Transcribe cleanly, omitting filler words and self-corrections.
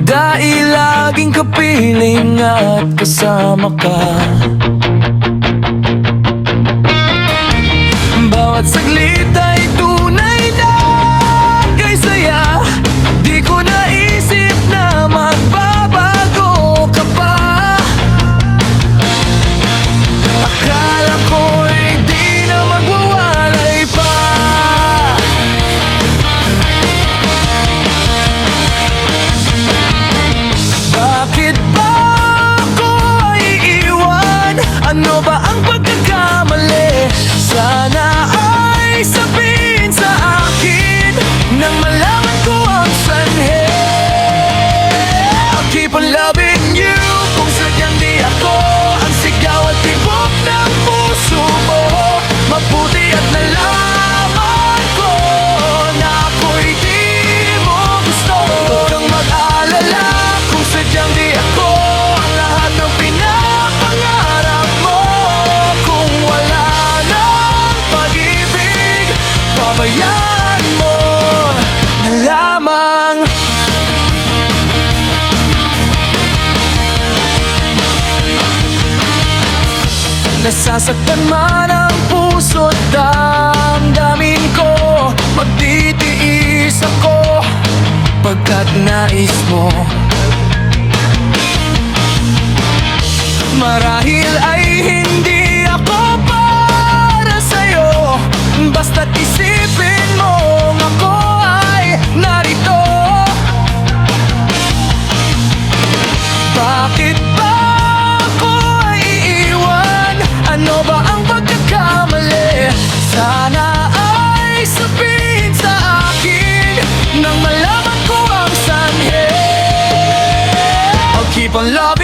Dahil laging kapiling at kasama ka. Bawat saglit ay tunay na kay saya. Di ko naisip na magbabago ka pa. Akala ko'y di na magwawalay pa. Bakit ba ako iiwan? Ano ba ang pagkakamali? Sana ay sabihin sa akin nang malaman ko ang sanhi. I'll keep on loving you kung sadyang di ako ang sigaw at tibok ng puso mo. Mabuti at nalaman ko na ako'y di mo gusto. Huwag kang mag-alala kung sadyang di ako ang lahat ng pinapangarap mo. Kung wala nang pag-ibig, pabayaan mo na lamang. Nasasaktan man ang puso't damdamin ko, magtitiis ako pagkat nais mo. Marahil ay hindi ako para sa'yo, basta't isipin mo ako ay narito. Bakit ba ako iiwan? Ano ba ang pagkakamali? Sana ay sabihin sa akin nang malaman ko ang sanhi. I'll keep on loving